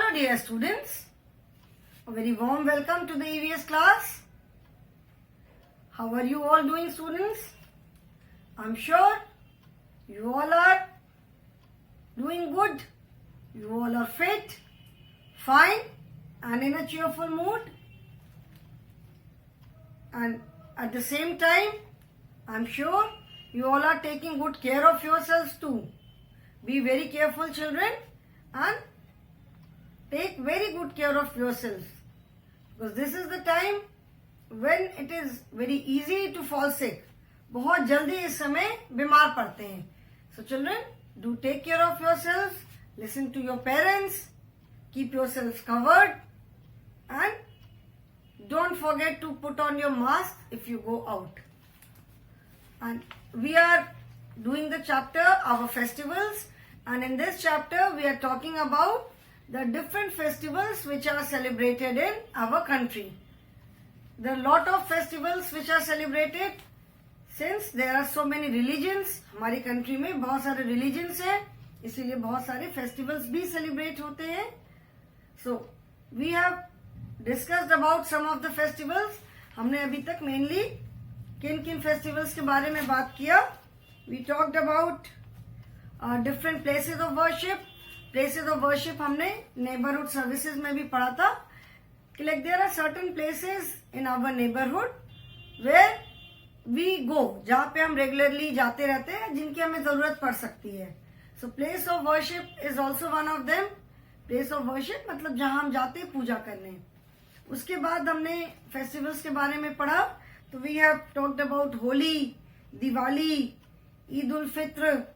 Hello dear students, a very warm welcome to the EVS class. How are you all doing, students? I'm sure you all are doing good. You all are fit, fine and in a cheerful mood. And at the same time, I'm sure you all are taking good care of yourselves too. Be very careful, children, and take very good care of yourselves, because this is the time when it is very easy to fall sick. बहुत जल्दी इस समय बीमार पड़ते हैं. So children, do take care of yourselves, listen to your parents, keep yourselves covered, and don't forget to put on your mask if you go out. And we are doing the chapter our festivals, and in this chapter we are talking about the different festivals which are celebrated in our country. There are a lot of festivals which are celebrated since there are so many religions. हमारी country में बहुत सारे religions हैं, इसीलिए बहुत सारे festivals भी celebrate होते हैं. So we have discussed about some of the festivals. हमने अभी तक mainly किन किन festivals के बारे में बात किया. We talked about different places of worship. Places of worship हमने neighborhood services में भी पढ़ा था कि like there are certain places in our neighborhood where we go, जहाँ पे हम regularly जाते रहते हैं, जिनकी हमें जरूरत पड़ सकती है. So place of worship is also one of them. Place of worship मतलब जहाँ हम जाते हैं पूजा करने. उसके बाद हमने festivals के बारे में पढ़ा. तो we have talked about Holi, Diwali, Eid ul Fitr,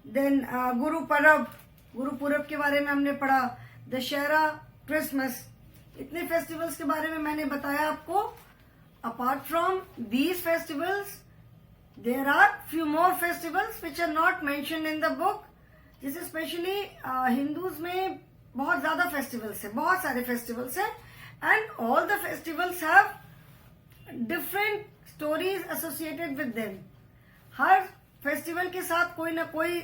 then Guru Parab, गुरु पूरब के बारे में हमने पढ़ा, दशहरा, क्रिसमस. इतने फेस्टिवल्स के बारे में मैंने बताया आपको. Apart from these festivals there are few more festivals which are not mentioned in the book. जैसे स्पेशली हिंदूज में बहुत ज्यादा फेस्टिवल्स है, बहुत सारे फेस्टिवल्स हैं, and all the festivals have different stories associated with them. हर फेस्टिवल के साथ कोई ना कोई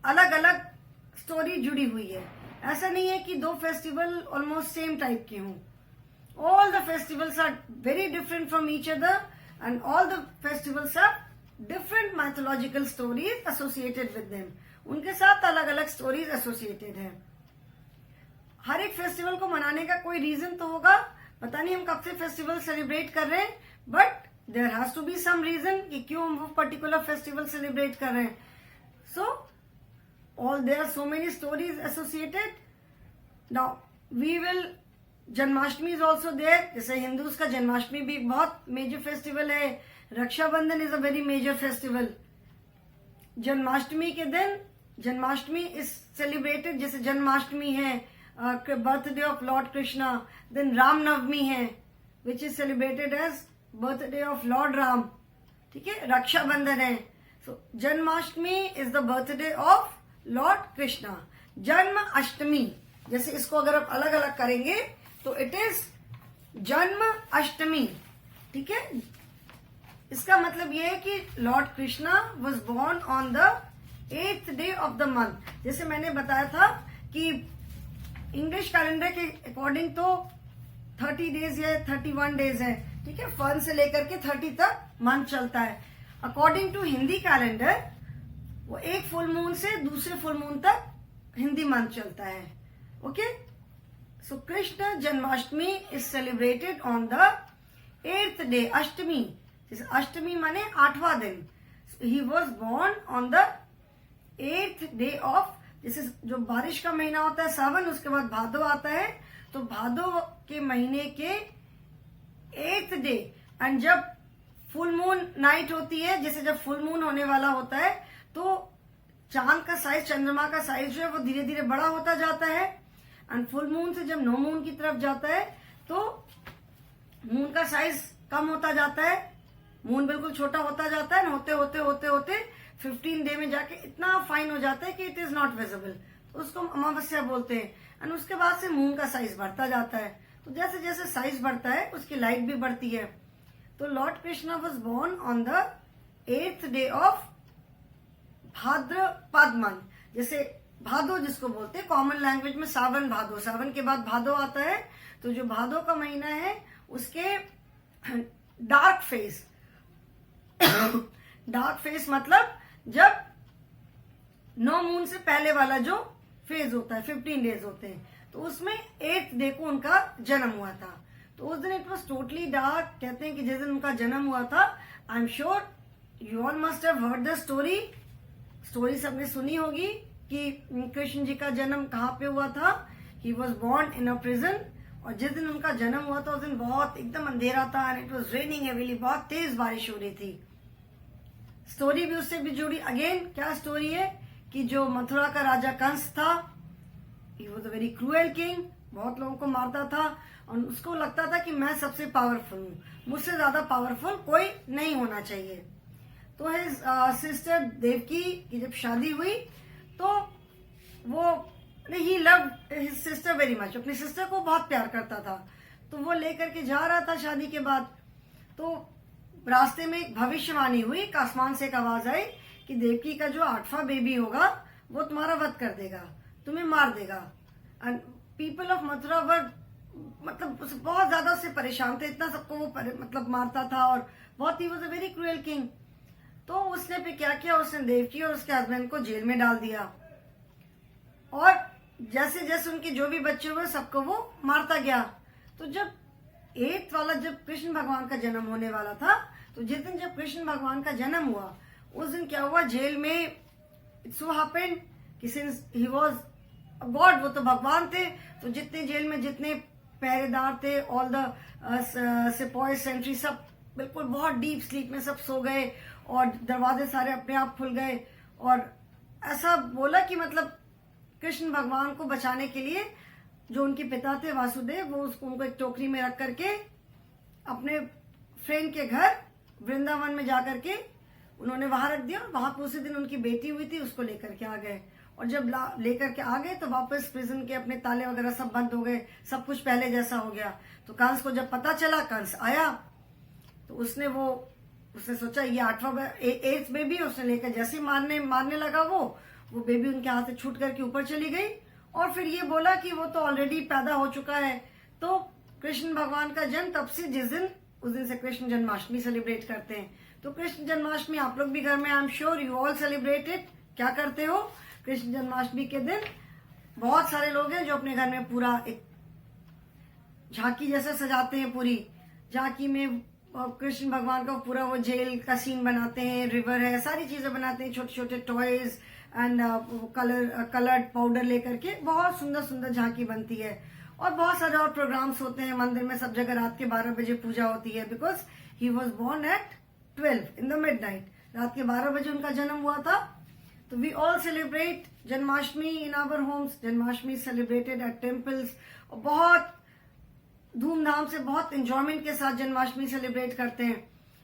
अलग अलग स्टोरी जुड़ी हुई है. ऐसा नहीं है कि दो फेस्टिवल ऑलमोस्ट सेम टाइप के हों. All the festivals are very different from each other, and all the festivals are different mythological stories associated with them. उनके साथ अलग अलग स्टोरीज एसोसिएटेड है. हर एक फेस्टिवल को मनाने का कोई रीजन तो होगा. पता नहीं हम कब से फेस्टिवल सेलिब्रेट कर रहे हैं, but there has to be some reason कि क्यों हम वो पर्टिकुलर फेस्टिवल सेलिब्रेट कर रहे हैं. So there are so many stories associated. Now we will, Janmashtami is also there. जैसे हिंदूज का जन्माष्टमी भी एक बहुत मेजर फेस्टिवल है. Rakshabandhan is a very major festival. Janmashtami के दिन जन्माष्टमी इज सेलिब्रेटेड, जैसे जन्माष्टमी है birthday of Lord Krishna. Then Ramnavami है which is celebrated as birthday of Lord Ram. ठीक है, रक्षाबंधन है. So Janmashtami is the birthday of Lord Krishna. जन्म अष्टमी, जैसे इसको अगर आप अलग अलग करेंगे तो इट इज जन्म अष्टमी. ठीक है, इसका मतलब यह है कि lord Krishna was born on the 8th day of the month. जैसे मैंने बताया था कि इंग्लिश कैलेंडर के अकॉर्डिंग तो 30 डेज या 31 डेज है. ठीक है, 1 से लेकर के 30 तक मंथ चलता है. अकॉर्डिंग टू हिंदी कैलेंडर वो एक फुल मून से दूसरे फुल मून तक हिंदी मंथ चलता है. Okay, so Krishna Janmashtami is celebrated on the 8th day. अष्टमी, जैसे अष्टमी माने 8वां दिन. He was born on the 8th day of, जैसे जो बारिश का महीना होता है सावन, उसके बाद भादो आता है, तो भादो के महीने के 8th डे. एंड जब फुल मून नाइट होती है, जैसे जब फुल मून होने वाला होता है तो चांद का साइज, चंद्रमा का साइज जो है वो धीरे धीरे बड़ा होता जाता है. एंड फुल मून से जब नो मून की तरफ जाता है तो मून का साइज कम होता जाता है. मून बिल्कुल छोटा होता जाता है. होते होते होते होते 15 डे में जाके इतना फाइन हो जाता है कि इट इज नॉट विजिबल. तो उसको अमावस्या बोलते हैं. एंड उसके बाद से मून का साइज बढ़ता जाता है. तो जैसे जैसे साइज बढ़ता है उसकी लाइट भी बढ़ती है. तो lord Krishna was born on the 8th day of Bhadrapad month. जैसे भादो जिसको बोलते हैं कॉमन लैंग्वेज में, सावन भादो, सावन के बाद भादो आता है, तो जो भादो का महीना है उसके डार्क फेस डार्क फेस मतलब जब 9 मून से पहले वाला जो फेज होता है, 15 डेज होते हैं, तो उसमें 8th डे को उनका जन्म हुआ था। तो उस दिन इट वॉज टोटली डार्क। कहते हैं कि जिस दिन उनका जन्म हुआ था, आई am sure you all must have heard the story सबने सुनी होगी कि कृष्ण जी का जन्म कहाँ पे हुआ था। He was born in a prison, और जिस दिन उनका जन्म हुआ था उस दिन बहुत एकदम अंधेरा था, and it was raining heavily, बहुत तेज बारिश हो रही थी। स्टोरी भी उससे भी जुड़ी। अगेन क्या स्टोरी है कि जो मथुरा का राजा कंस था, he was a very cruel king, बहुत लोगों को मारता था, और उसको लगता था कि मैं सबसे पावरफुल हूँ, मुझसे ज्यादा पावरफुल कोई नहीं होना चाहिए। तो हिज सिस्टर देवकी की जब शादी हुई तो वो he love his sister very much, अपनी सिस्टर को बहुत प्यार करता था। तो वो लेकर के जा रहा था शादी के बाद, तो रास्ते में एक भविष्यवाणी हुई, एक आसमान से एक आवाज आई कि देवकी का जो 8वां बेबी होगा वो तुम्हारा वध कर देगा, तुम्हें मार देगा। एंड पीपल ऑफ मथुरा वर मतलब बहुत ज्यादा उससे परेशान थे, इतना सबको वो मतलब मारता था, और बहुत he was a very cruel king. तो उसने फिर क्या किया, उसने देवकी और उसके हस्बैंड को जेल में डाल दिया, और जैसे जैसे उनके जो भी बच्चे हुए सबको वो मारता गया। तो जब 8th वाला, जब कृष्ण भगवान का जन्म होने वाला था, तो जिस दिन जब कृष्ण भगवान का जन्म हुआ उस दिन क्या हुआ, जेल में इट सो हैपेंड कि सिंस ही वाज गॉड, वो तो भगवान थे, तो जितने जेल में जितने पहरेदार थे, ऑल द सिपाही सेंट्री, सब बिल्कुल बहुत डीप स्लीप में सब सो गए, और दरवाजे सारे अपने आप खुल गए। और ऐसा बोला कि मतलब कृष्ण भगवान को बचाने के लिए जो उनके पिता थे वासुदेव, वो उनको एक टोकरी में रख करके अपने फ्रेंड के घर वृंदावन में जाकर के उन्होंने वहां रख दिया, और वहां पर उसी दिन उनकी बेटी हुई थी, उसको लेकर के आ गए। और जब लेकर के आ गए तो वापस प्रिजन के अपने ताले वगैरह सब बंद हो गए, सब कुछ पहले जैसा हो गया। तो कंस को जब पता चला, कंस आया, तो उसने सोचा ये 8th बेबी, उसने लेकर जैसे मारने लगा, वो बेबी उनके हाथ से छूट करके ऊपर चली गई, और फिर ये बोला कि वो तो ऑलरेडी पैदा हो चुका है। तो कृष्ण भगवान का जन्म तब से, उस दिन से कृष्ण जन्माष्टमी सेलिब्रेट करते हैं। तो कृष्ण जन्माष्टमी आप लोग भी घर में, आई am sure you all celebrate it. क्या करते हो कृष्ण जन्माष्टमी के दिन? बहुत सारे लोग हैं जो अपने घर में पूरा एक झांकी जैसा सजाते हैं, पूरी झांकी में कृष्ण भगवान का पूरा वो जेल का सीन बनाते हैं, रिवर है, सारी चीजें बनाते हैं, छोटे छोटे टॉयज एंड कलर्ड पाउडर लेकर के बहुत सुंदर सुंदर झांकी बनती है। और बहुत सारे और प्रोग्राम्स होते हैं मंदिर में, सब जगह रात के 12 बजे पूजा होती है, because he was born at 12 in the midnight, रात के 12 बजे उनका जन्म हुआ था। तो we all celebrate Janmashtami in our homes. Janmashtami celebrated at temples, और बहुत धूमधाम से, बहुत एंजॉयमेंट के साथ जन्माष्टमी सेलिब्रेट करते हैं।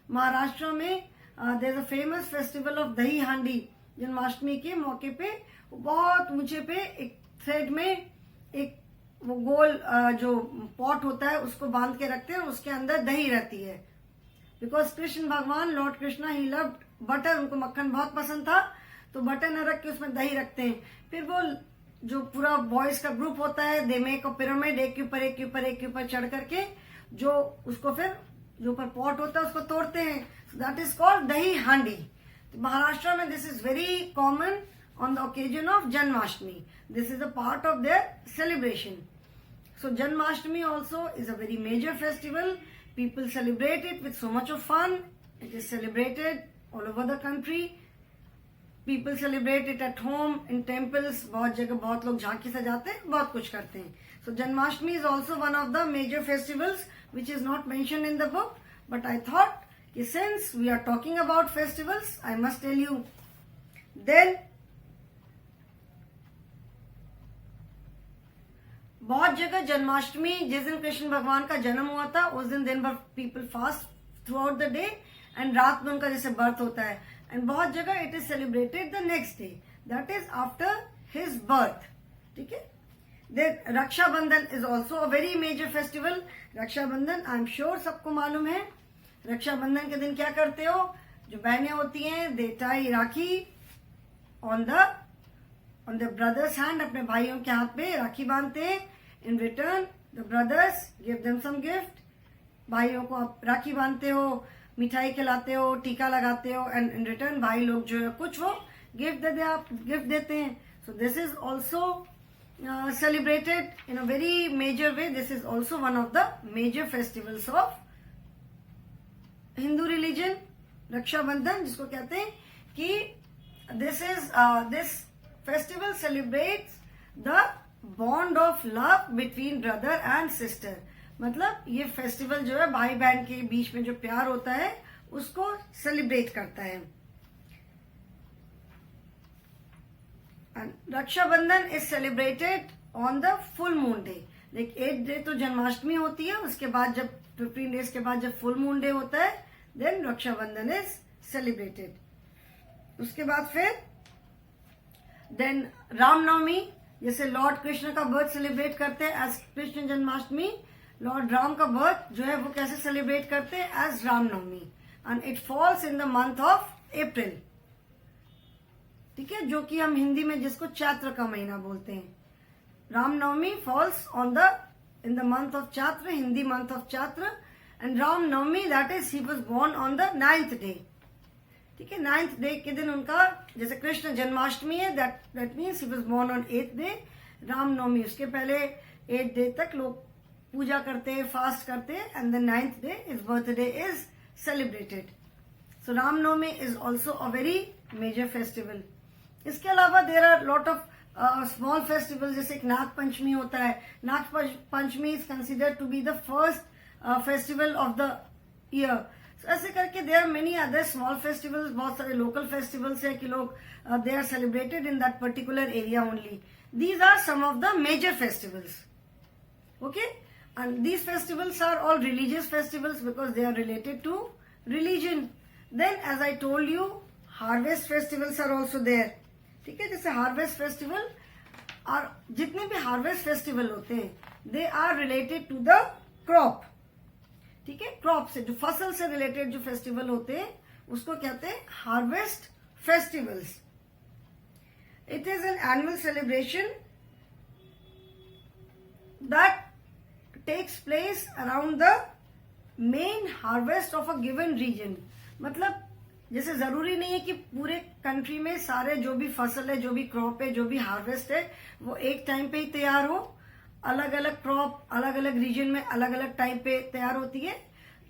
महाराष्ट्र में there is a famous festival of Dahi Handi. Janmashtami के मौके पे बहुत ऊंचे पे एक थ्रेड में एक वो गोल जो पॉट होता है उसको बांध के रखते हैं, उसके अंदर दही रहती है, बिकॉज कृष्ण भगवान Lord Krishna he loved butter, उनको मक्खन बहुत पसंद था, तो बटर न रख के उसमें दही रखते हैं। फिर वो जो पूरा बॉयज का ग्रुप होता है, दे मेक अ पिरामिड, एक के ऊपर एक के ऊपर एक के ऊपर चढ़ करके जो उसको फिर जो ऊपर पॉट होता है उसको तोड़ते हैं, दैट इज कॉल्ड दही हांडी। तो महाराष्ट्र में this is very common on the occasion of Janmashtami. This is a part of their celebration. So Janmashtami also is a very major festival. People celebrate it with so much of fun. It is celebrated all over the country. People celebrate it at home, in temples. बहुत जगह बहुत लोग झांकी सजाते हैं, बहुत कुछ करते हैं. So Janmashtami is also one of the major festivals which is not mentioned in the book. But I thought कि since we are talking about festivals, I must tell you. Then बहुत जगह जन्माष्टमी, जिस दिन कृष्ण भगवान का जन्म हुआ था उस दिन भर people fast through out the day, and रात में उनका जैसे बर्थ होता है, एंड बहुत जगह it is celebrated the next day, that is after his birth. ठीक है. Then Rakshabandhan is also a very major festival. Rakshabandhan I am sure सबको मालूम है. रक्षाबंधन के दिन क्या करते हो? जो बहनें होती हैं they tie rakhi on the on the brother's hand, अपने भाइयों के हाथ पे राखी बांधते हैं. In return the brothers give them some gift. भाइयों को आप राखी बांधते हो, मिठाई खिलाते हो, टीका लगाते हो, एंड इन रिटर्न भाई लोग जो है कुछ वो गिफ्ट देते हैं. So this is also celebrated in a very major way. This is also one of the major festivals of Hindu religion. रक्षा बंधन जिसको कहते हैं कि this festival celebrates the bond of love between brother and sister. मतलब ये festival जो है भाई बहन के बीच में जो प्यार होता है उसको सेलिब्रेट करता है. Rakshabandhan is celebrated on the full moon day. Like 8 day तो जन्माष्टमी होती है, उसके बाद जब 15 डेज के बाद जब फुल मून डे होता है देन रक्षाबंधन इज सेलिब्रेटेड. उसके बाद फिर देन रामनवमी, जैसे लॉर्ड कृष्ण का बर्थ सेलिब्रेट करते हैं एज कृष्ण जन्माष्टमी. लॉर्ड राम का बर्थ जो है वो कैसे सेलिब्रेट करते हैं as Ramnavami, and it falls in the month of April. ठीक है, जो कि हम हिंदी में जिसको चैत्र का महीना बोलते हैं. Ramnavami falls in the month of Chaitra, Hindi month of Chaitra. And Ramnavami that is he was born on the 9th day. ठीक है, 9th डे के दिन उनका, जैसे कृष्ण जन्माष्टमी है that means he was born on 8th day. Ramnavami उसके पहले 8 डे तक लोग पूजा करते हैं, फास्ट करते हैं, and the 9th day is birthday is celebrated. So Ramnavami is also a very major festival. इसके अलावा there are lot of small festival, जैसे एक नाग पंचमी होता है. Nag Panchami is considered to be the first festival of the year. ऐसे करके there are many other small festivals. बहुत सारे लोकल फेस्टिवल्स है कि लोग they are celebrated in that particular area only. These are some of the major festivals. Okay, and these festivals are all religious festivals because they are related to religion. Then as I told you, harvest festivals are also there. ठीक है, जैसे harvest festival और जितने भी harvest festival होते हैं they are related to the crop. ठीक है, क्रॉप से जो फसल से रिलेटेड जो फेस्टिवल होते हैं उसको कहते हैं harvest festivals. It is an annual celebration that takes place around the main harvest of a given region. मतलब जैसे जरूरी नहीं है कि पूरे कंट्री में सारे जो भी फसल है, जो भी क्रॉप है, जो भी हार्वेस्ट है वो एक टाइम पे ही तैयार हो. अलग अलग क्रॉप अलग अलग रीजन में अलग अलग टाइम पे तैयार होती है.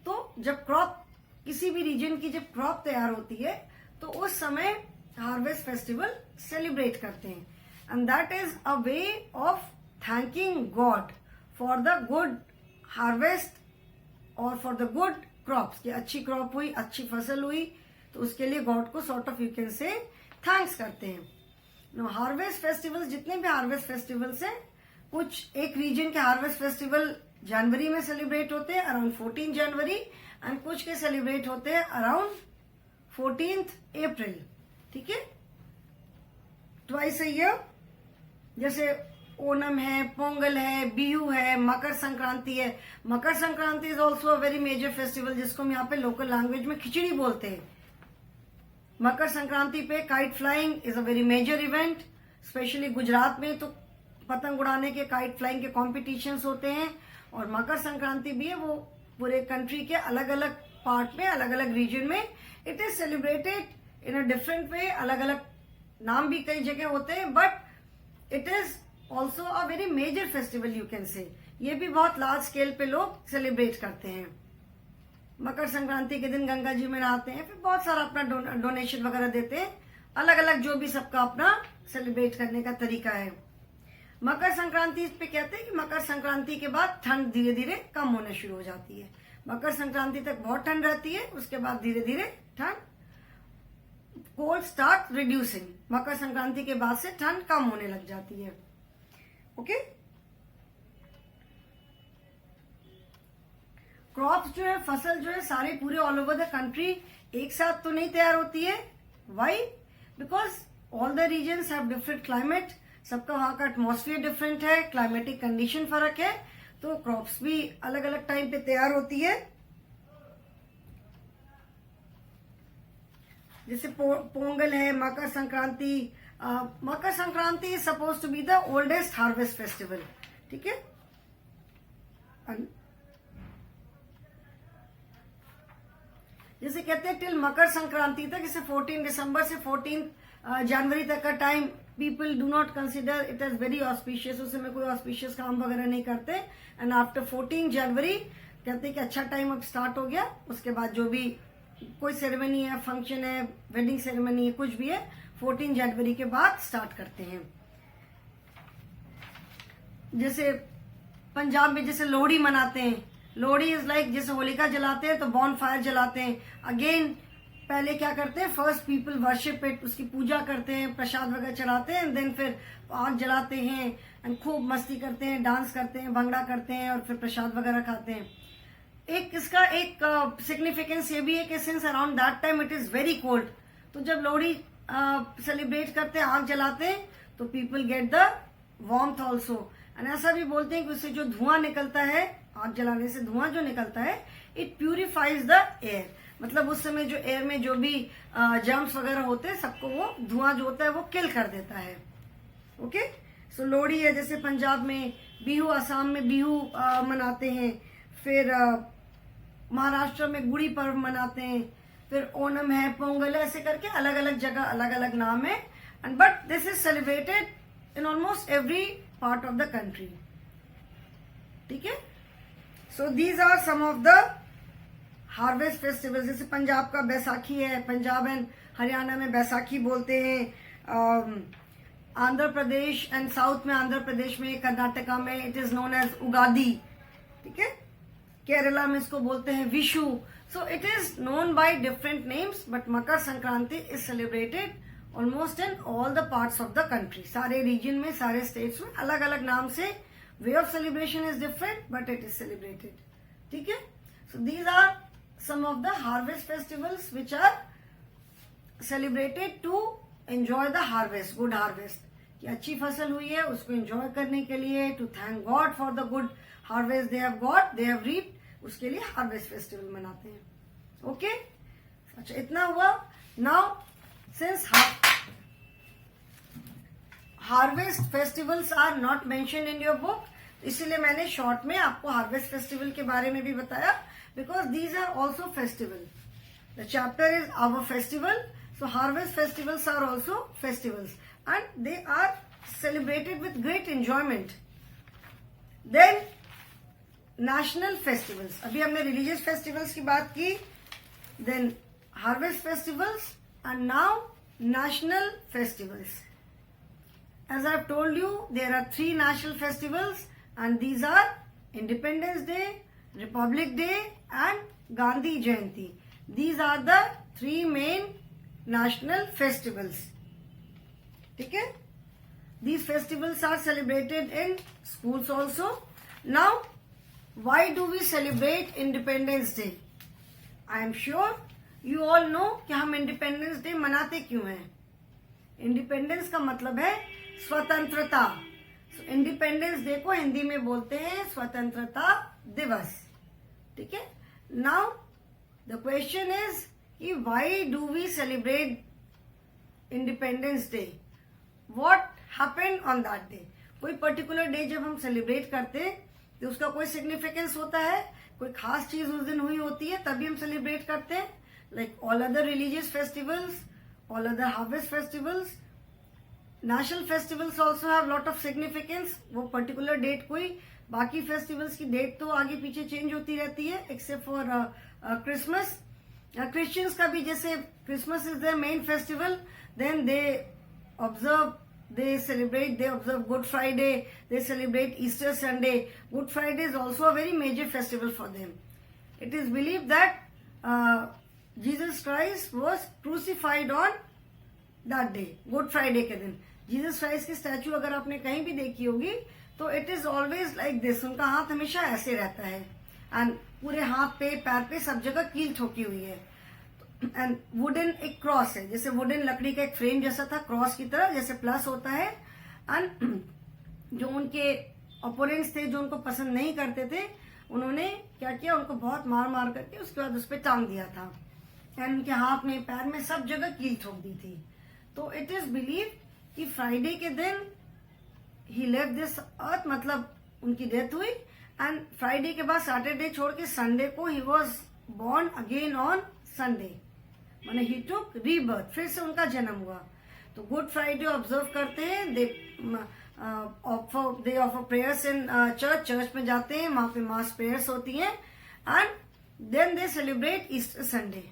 तो जब क्रॉप, किसी भी रीजन की जब क्रॉप तैयार होती है तो उस समय हार्वेस्ट फेस्टिवल सेलिब्रेट करते हैं. And that is a way of thanking God for the good harvest और फॉर द गुड क्रॉप्स. कि अच्छी क्रॉप हुई, अच्छी फसल हुई, तो उसके लिए गॉड को सॉर्ट ऑफ यू कैन से थैंक्स करते हैं. नो, हार्वेस्ट फेस्टिवल्स, जितने भी हार्वेस्ट फेस्टिवल्स हैं, कुछ एक रीजन के हार्वेस्ट फेस्टिवल जनवरी में सेलिब्रेट होते हैं अराउंड 14 जनवरी, एंड कुछ के सेलिब्रेट होते हैं अराउंड 14th अप्रैल. ठीक है, ट्वाइस अ ईयर. जैसे ओणम है, पोंगल है, बिहू है, मकर संक्रांति है. Makar Sankranti is also a very major festival जिसको हम यहाँ पे लोकल लैंग्वेज में खिचड़ी बोलते हैं. मकर संक्रांति पे kite flying is a very major event. Specially Gujarat में तो पतंग उड़ाने के, काइट फ्लाइंग के कॉम्पिटिशन्स होते हैं. और मकर संक्रांति भी है, वो पूरे कंट्री के अलग अलग पार्ट में, अलग अलग रीजन में it is celebrated in a different way. अलग अलग नाम भी कई जगह होते हैं, but it is also a very major festival you can say. ये भी बहुत लार्ज स्केल पे लोग सेलिब्रेट करते हैं. मकर संक्रांति के दिन गंगा जी में नहाते हैं, फिर बहुत सारा अपना डोनेशन वगैरह देते हैं. अलग अलग जो भी सबका अपना सेलिब्रेट करने का तरीका है. मकर संक्रांति पे कहते हैं कि मकर संक्रांति के बाद ठंड धीरे धीरे कम होने शुरू हो जाती है. मकर संक्रांति तक बहुत ठंड रहती है, उसके बाद धीरे धीरे ठंड cold start reducing. Makar Sankranti के बाद से ठंड कम होने लग जाती है. ओके, क्रॉप्स जो है, फसल जो है, सारे पूरे ऑल ओवर द कंट्री एक साथ तो नहीं तैयार होती है. Why? Because all the regions have different climate. सबका वहां का एटमॉस्फेयर डिफरेंट है, क्लाइमेटिक कंडीशन फर्क है, तो क्रॉप्स भी अलग अलग टाइम पे तैयार होती है. जैसे पोंगल है, Makar Sankranti, Makar Sankranti is suppose to be the oldest harvest festival. ठीक है. जैसे कहते हैं टिल मकर संक्रांति तक, जैसे 14 दिसंबर से 14 जनवरी तक का time people do not consider it as very auspicious. उस समय कोई ऑस्पिशियस काम वगैरह नहीं करते. एंड आफ्टर 14 जनवरी कहते हैं कि अच्छा टाइम अब स्टार्ट हो गया. उसके बाद जो भी कोई सेरेमनी है, फंक्शन है, वेडिंग सेरेमनी है, कुछ भी है, 14 जनवरी के बाद स्टार्ट करते हैं. जैसे पंजाब में जैसे लोहड़ी मनाते हैं. लोहड़ी इज लाइक जैसे होलिका जलाते हैं तो बॉन फायर जलाते हैं. अगेन पहले क्या करते हैं, फर्स्ट पीपल वर्शिप इट, उसकी पूजा करते हैं, प्रसाद वगैरह चढ़ाते हैं, देन फिर आग जलाते हैं एंड खूब मस्ती करते हैं, डांस करते हैं, भंगड़ा करते हैं और फिर प्रसाद वगैरह खाते हैं. एक इसका एक सिग्निफिकेंस ये भी है कि since around that time it is very cold, तो जब लोहड़ी सेलिब्रेट करते हैं, आग जलाते हैं, तो people get the warmth also. And ऐसा भी बोलते हैं कि उससे जो धुआं निकलता है, आग जलाने से धुआं जो निकलता है, इट प्यूरिफाइज द एयर. मतलब उस समय जो एयर में जो भी जर्म्स वगैरह होते हैं, सबको वो धुआं जो होता है वो किल कर देता है. ओके. सो लोहड़ी है, जैसे पंजाब में बिहू, असम में बिहू मनाते हैं. फिर महाराष्ट्र में गुड़ी पर्व मनाते हैं. फिर ओणम है, पोंगल है, ऐसे करके अलग अलग जगह अलग अलग नाम है. And but this is celebrated in almost every part of the country. ठीक है. So these are some of the harvest festivals. जैसे पंजाब का बैसाखी है, पंजाब एंड हरियाणा में बैसाखी बोलते हैं. आंध्र प्रदेश एंड साउथ में, आंध्र प्रदेश में, कर्नाटका में it is known as Ugadi. ठीक है. केरला में इसको बोलते हैं Vishu. So it is known by different names, but Makar Sankranti is celebrated almost in all the parts of the country. सारे रीजन में, सारे स्टेट्स में अलग अलग नाम से. Way of celebration is different but it is celebrated. ठीक है. So these are some of the harvest festivals which are celebrated to enjoy the harvest, good harvest. कि अच्छी फसल हुई है उसको enjoy करने के लिए, to thank God for the good harvest they have got, they have reaped, उसके लिए harvest festival मनाते हैं. Okay? अच्छा, इतना हुआ. Now since harvest festivals are not mentioned in your book, इसीलिए मैंने शॉर्ट में आपको हार्वेस्ट फेस्टिवल के बारे में भी बताया. Because these are also festival. The chapter is our festival. So harvest festivals are also festivals. And they are celebrated with great enjoyment. Then national festivals. अभी हमने religious festivals की बात की. Then harvest festivals and now national festivals. As I have told you, there are 3 national festivals and these are Independence Day, Republic Day and Gandhi Jayanti. These are the 3 main national festivals. ठीक है. These festivals are celebrated in schools also. Now, why do we celebrate Independence Day? I am sure you all know कि हम Independence Day मनाते क्यों हैं. Independence का मतलब है स्वतंत्रता. So, Independence Day को हिंदी में बोलते हैं स्वतंत्रता दिवस. ठीक है. नाउ द क्वेश्चन इज कि why do we celebrate independence day. What happened on that day. कोई पर्टिकुलर डे जब हम सेलिब्रेट करते हैं तो उसका कोई सिग्निफिकेंस होता है, कोई खास चीज उस दिन हुई होती है, तभी हम सेलिब्रेट करते हैं. Like all other religious festivals, all other harvest festivals, national festivals also have lot of significance. वो पर्टिकुलर डेट कोई, बाकी फेस्टिवल्स की डेट तो आगे पीछे चेंज होती रहती है एक्सेप्ट फॉर क्रिसमस. क्रिश्चियंस का भी जैसे Christmas is their main festival, then they observe, they celebrate, they observe Good Friday, they celebrate Easter Sunday. Good Friday is also a very major festival for them. It is believed that Jesus Christ was crucified on that day, Good Friday के दिन. Jesus Christ की statue अगर आपने कहीं भी देखी होगी तो it is always like this. उनका हाथ हमेशा ऐसे रहता है एंड पूरे हाथ पे, पैर पे सब जगह कील ठोकी हुई है. एंड वुडन एक क्रॉस है, जैसे वुडन लकड़ी का एक फ्रेम जैसा था, क्रॉस की तरह जैसे प्लस होता है. एंड जो उनके ओपोनेंट्स थे, जो उनको पसंद नहीं करते थे, उन्होंने क्या किया, उनको बहुत मार मार करके उसके बाद उस पर टांग दिया था. एंड उनके हाथ में, पैर में सब जगह कील ठोक दी थी. तो इट इज बिलीव कि फ्राइडे के दिन ही लेफ्ट दिस अर्थ, मतलब उनकी डेथ हुई, एंड फ्राइडे के बाद सैटरडे छोड़ के संडे को ही was born again on Sunday, माने ही टुक रीबर्थ, फिर से उनका जन्म हुआ। तो गुड फ्राइडे ऑब्जर्व करते हैं, they offer prayers in church में जाते हैं, वहां पे मास प्रेयर्स होती हैं, and then they celebrate Easter Sunday.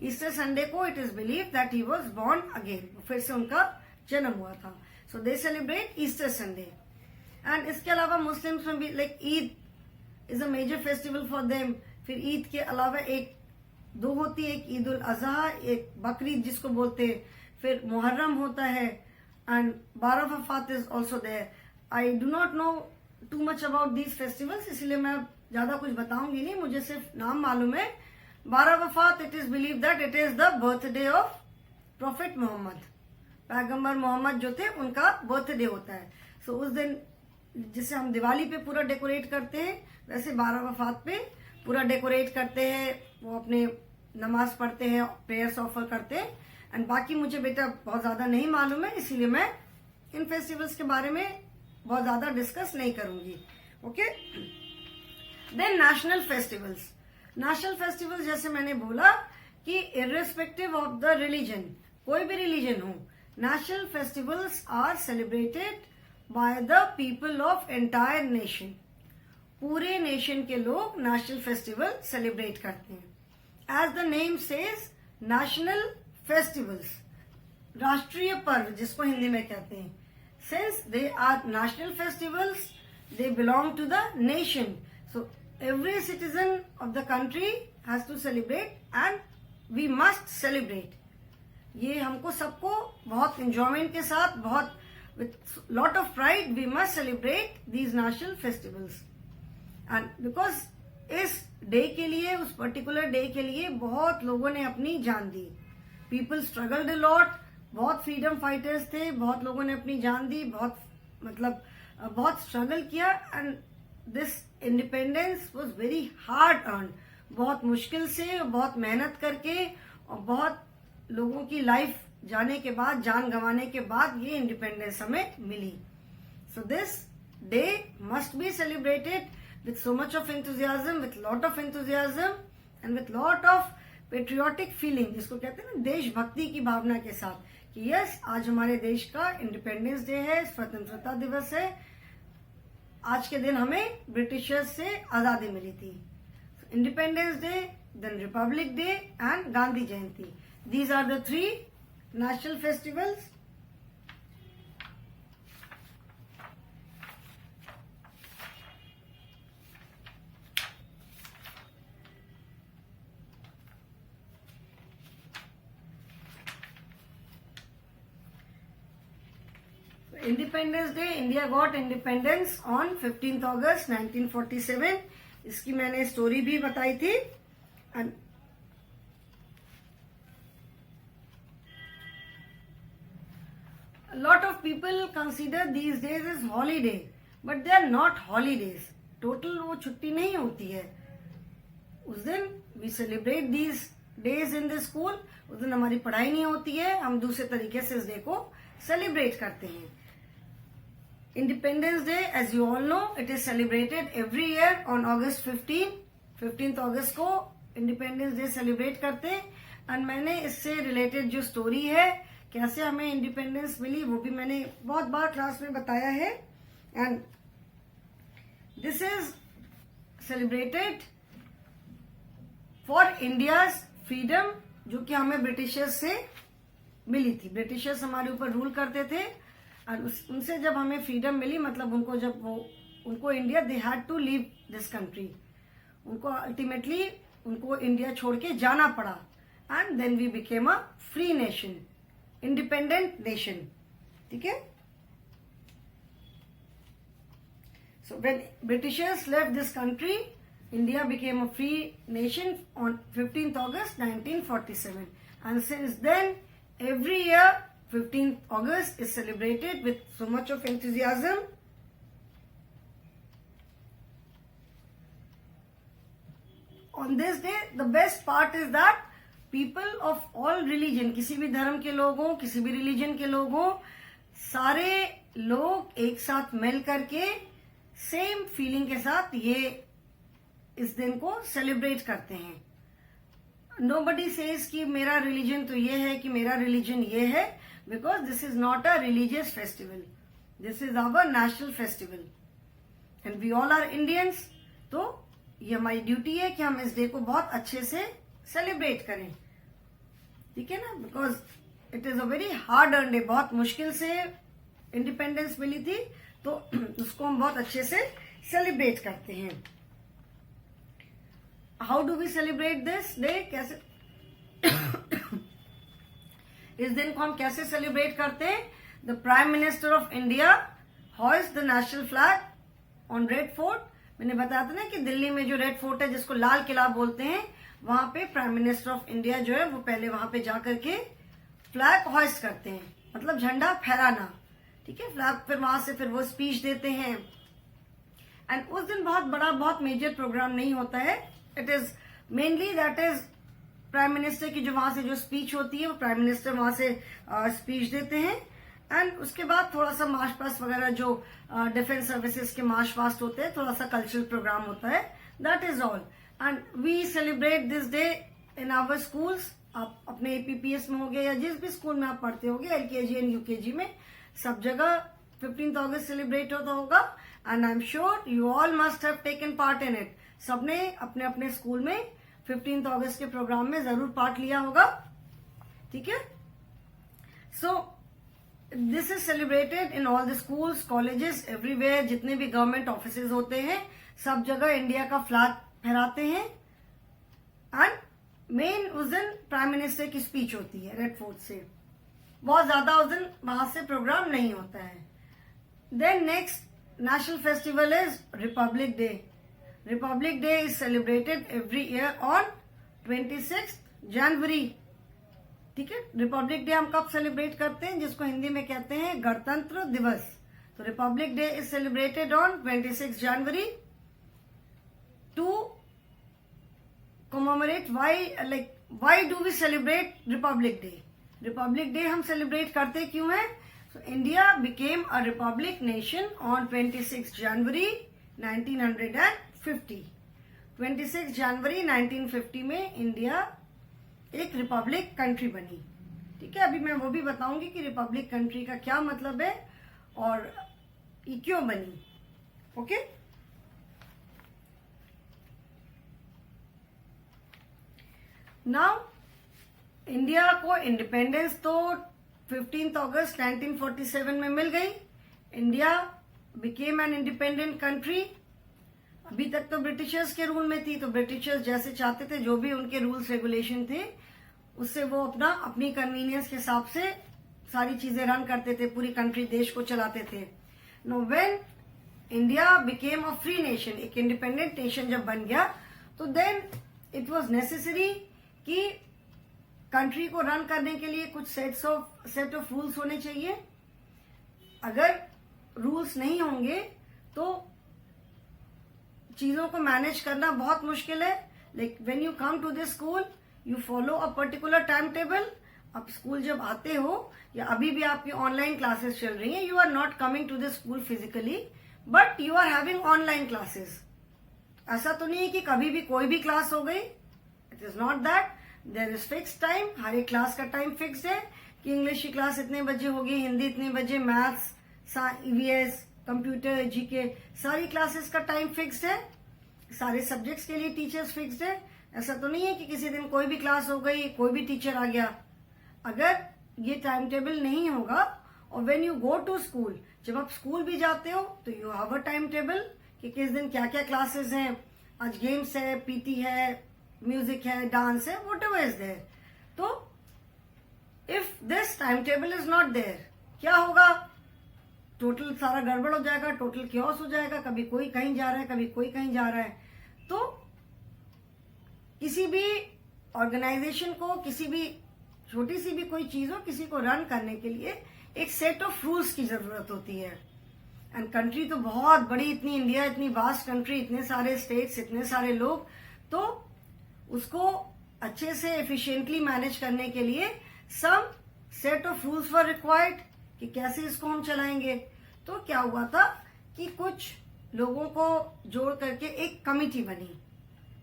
Easter Sunday को it is believe that he was born again, फिर से उनका जन्म हुआ था। So they celebrate Easter Sunday. And इसके अलावा मुस्लिम्स में भी like Eid is a major festival for them. फिर ईद के अलावा एक दो होती है, एक ईद उल अजहा, एक बकरीद जिसको बोलते हैं, फिर मुहर्रम होता है, and Barah Wafat is also there. I do not know too much about these festivals, इसलिए मैं ज्यादा कुछ बताऊंगी नहीं, मुझे सिर्फ नाम मालूम है। Barah Wafat, it is believe that it is the birthday of prophet Muhammad, पैगंबर मोहम्मद जो थे उनका बर्थडे होता है। सो उस दिन जिसे हम दिवाली पे पूरा डेकोरेट करते हैं, वैसे बारह वफात पे पूरा डेकोरेट करते हैं, वो अपने नमाज पढ़ते हैं, प्रेयर्स ऑफर करते हैं। एंड बाकी मुझे बेटा बहुत ज्यादा नहीं मालूम है, इसीलिए मैं इन फेस्टिवल्स के बारे में बहुत ज्यादा डिस्कस नहीं करूंगी। Okay, then national festivals. National festivals जैसे मैंने बोला कि इर्रेस्पेक्टिव ऑफ द रिलीजन, कोई भी रिलीजन हो, national festivals are celebrated by the people of entire nation. पूरे नेशन के लोग नेशनल फेस्टिवल सेलिब्रेट करते हैं। As the name says, national festivals, राष्ट्रीय पर्व जिसको हिंदी में कहते हैं। Since they are national festivals, they belong to the nation, so every citizen of the country has to celebrate and we must celebrate। ये हमको सबको बहुत enjoyment के साथ, बहुत with lot of pride we must celebrate these national festivals। and because इस day के लिए, उस पर्टिकुलर डे के लिए बहुत लोगों ने अपनी जान दी। पीपल स्ट्रगल्ड a lot, बहुत फ्रीडम फाइटर्स थे, बहुत लोगों ने अपनी जान दी, बहुत मतलब बहुत स्ट्रगल किया। And this independence was very hard earn, बहुत मुश्किल से, बहुत मेहनत करके, और बहुत लोगों की लाइफ जाने के बाद, जान गंवाने के बाद ये इंडिपेंडेंस हमें मिली। So this day must be celebrated with so much of enthusiasm, with lot of enthusiasm and with lot of patriotic feeling, जिसको कहते हैं ना देशभक्ति की भावना के साथ, कि यस आज हमारे देश का इंडिपेंडेंस डे है, स्वतंत्रता दिवस है, आज के दिन हमें ब्रिटिशर्स से आजादी मिली थी। Independence day, then republic day and Gandhi Jayanti, these are the 3 national festivals. Independence day, India got independence on 15th August 1947। इसकी मैंने स्टोरी भी बताई थी। And lot of people consider these days is holiday, but they are not holidays. Total वो छुट्टी नहीं होती है। उस दिन we celebrate these days in the school, उस दिन हमारी पढ़ाई नहीं होती है, हम दूसरे तरीके से इस डे को सेलिब्रेट करते हैं। Independence Day, as you all know, it is celebrated every year on August 15। 15th August को Independence Day सेलिब्रेट करते हैं। और मैंने इससे रिलेटेड जो स्टोरी है, कैसे हमें इंडिपेंडेंस मिली, वो भी मैंने बहुत बार क्लास में बताया है। And this is celebrated for India's freedom, जो कि हमें ब्रिटिशर्स से मिली थी। ब्रिटिशर्स हमारे ऊपर रूल करते थे, और उनसे जब हमें फ्रीडम मिली, मतलब उनको India, they had to leave this country, उनको अल्टीमेटली उनको इंडिया छोड़ के जाना पड़ा। And then we became a free nation, independent nation. ठीक है। So when Britishers left this country, India became a free nation on 15th August 1947। एंड सिंस देन every year 15th August is celebrated with so much of enthusiasm। On this day, the best part is that people of all religion, किसी भी धर्म के लोग हों, किसी भी religion के लोग हों, सारे लोग एक साथ मिल करके सेम फीलिंग के साथ ये इस दिन को सेलिब्रेट करते हैं. नोबडी सेज कि मेरा रिलीजन तो ये है कि मेरा रिलीजन ये है, because this is not a religious festival, this is our national festival and we all are Indians. तो ये हमारी ड्यूटी है कि हम इस डे को बहुत अच्छे से सेलिब्रेट करें. ठीक है ना, because it is a very hard earn day. बहुत मुश्किल से इंडिपेंडेंस मिली थी, तो उसको हम बहुत अच्छे से सेलिब्रेट करते हैं. How do we celebrate this day? कैसे इस दिन को हम कैसे सेलिब्रेट करते हैं? The prime minister of India hoist the national flag on Red Fort. मैंने बताया था ना कि दिल्ली में जो रेड फोर्ट है, जिसको लाल किला बोलते हैं, वहां पे प्राइम मिनिस्टर ऑफ इंडिया जो है वो पहले वहां पे जाकर के फ्लैग हॉइस्ट करते हैं, मतलब झंडा फहराना. ठीक है, फ्लैग. फिर वहां से फिर वो स्पीच देते हैं. एंड उस दिन बहुत बड़ा, बहुत मेजर प्रोग्राम नहीं होता है. It is mainly that is prime minister की जो वहां से जो स्पीच होती है, वो प्राइम मिनिस्टर वहां से स्पीच देते हैं. एंड उसके बाद थोड़ा सा मार्च पास्ट वगैरह जो डिफेंस सर्विसेज के मार्च पास्ट होते हैं, थोड़ा सा कल्चरल प्रोग्राम होता है. That is all. And we celebrate this day in our schools. आप अपने एपीपीएस में हो गए या जिस भी स्कूल में आप पढ़ते होगे, एलकेजी एंड यूकेजी में, सब जगह 15th अगस्त सेलिब्रेट होता होगा. And I am sure you all must have taken part in it. सबने अपने अपने स्कूल में 15th अगस्त के प्रोग्राम में जरूर पार्ट लिया होगा. ठीक है. So this is celebrated in all the schools, colleges, everywhere. जितने भी गवर्नमेंट ऑफिसेज होते हैं, सब जगह इंडिया का फ्लैग फहराते हैं. एंड मेन उस दिन प्राइम मिनिस्टर की स्पीच होती है रेड फोर्ट से. बहुत ज्यादा उस दिन वहां से प्रोग्राम नहीं होता है. Then next national festival is republic day. Republic day is celebrated every year on 26 January. ठीक है, रिपब्लिक डे हम कब सेलिब्रेट करते हैं? जिसको हिंदी में कहते हैं गणतंत्र दिवस. तो republic day is celebrated on 26 January to commemorate why do we celebrate Republic Day? Republic Day हम सेलिब्रेट करते क्यों हैं? So India became a republic nation on 26 January 1950. 26 जनवरी 1950 में इंडिया एक रिपब्लिक कंट्री बनी. ठीक है, अभी मैं वो भी बताऊंगी कि रिपब्लिक कंट्री का क्या मतलब है और ये क्यों बनी. ओके. नाउ इंडिया को इंडिपेंडेंस तो 15th अगस्त 1947 में मिल गई. India became an independent country. अभी तक तो ब्रिटिशर्स के रूल में थी, तो ब्रिटिशर्स जैसे चाहते थे, जो भी उनके रूल्स रेगुलेशन थे, उससे वो अपनी कन्वीनियंस के हिसाब से सारी चीजें रन करते थे, पूरी कंट्री, देश को चलाते थे. Know when India became a free nation, एक इंडिपेंडेंट नेशन जब बन गया, तो देन इट वाज नेसेसरी कि कंट्री को रन करने के लिए कुछ सेट ऑफ रूल्स होने चाहिए. अगर रूल्स नहीं होंगे तो चीजों को मैनेज करना बहुत मुश्किल है. Like when you come to this school, you follow a particular time table. आप स्कूल जब आते हो, या अभी भी आपकी ऑनलाइन क्लासेस चल रही हैं, you are not coming to this school physically, but you are having online classes. ऐसा तो नहीं है कि कभी भी कोई भी क्लास हो गई. It is not that. There is fix time. हर एक क्लास का टाइम फिक्स है कि इंग्लिश की क्लास इतने बजे होगी, हिंदी इतने बजे, मैथ्स, ईवीएस, कंप्यूटर, जीके, सारी क्लासेस का टाइम फिक्स्ड है. सारे सब्जेक्ट्स के लिए टीचर्स फिक्स्ड है. ऐसा तो नहीं है कि किसी दिन कोई भी क्लास हो गई, कोई भी टीचर आ गया. अगर ये टाइम टेबल नहीं होगा, और when you go to school, जब आप स्कूल भी जाते हो, तो you have a time table कि किस दिन क्या क्या क्लासेस हैं. आज गेम्स है, पीटी है, म्यूजिक है, डांस है, व्हाटएवर इज देयर. तो if this time table is not there, क्या होगा? टोटल सारा गड़बड़ हो जाएगा, टोटल क्योस हो जाएगा. कभी कोई कहीं जा रहा है, कभी कोई कहीं जा रहा है. तो किसी भी ऑर्गेनाइजेशन को, किसी भी छोटी सी भी कोई चीज हो, किसी को रन करने के लिए एक सेट ऑफ रूल्स की जरूरत होती है. एंड कंट्री तो बहुत बड़ी, इतनी इंडिया, इतनी वास्ट कंट्री, इतने सारे स्टेट्स, इतने सारे लोग, तो उसको अच्छे से एफिशिएंटली मैनेज करने के लिए some set of rules were required. कि कैसे इसको हम चलाएंगे। तो क्या हुआ था कि कुछ लोगों को जोड़ करके एक कमिटी बनी,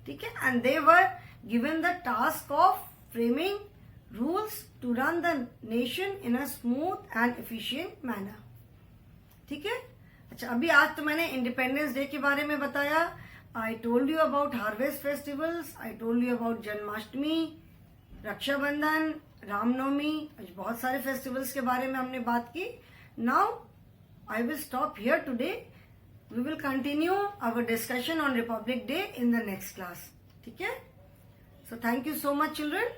ठीक है, and they were given the task of framing rules to run the nation in a smooth and efficient manner, ठीक है। अच्छा, अभी आज तो मैंने इंडिपेंडेंस डे के बारे में बताया। I told you about harvest festivals, I told you about Janmashtami, Rakshabandhan, Ramnavami, बहुत सारे फेस्टिवल्स के बारे में हमने बात की। Now I will stop here today, we will continue our discussion on Republic Day in the next class, ठीक है। So thank you so much children.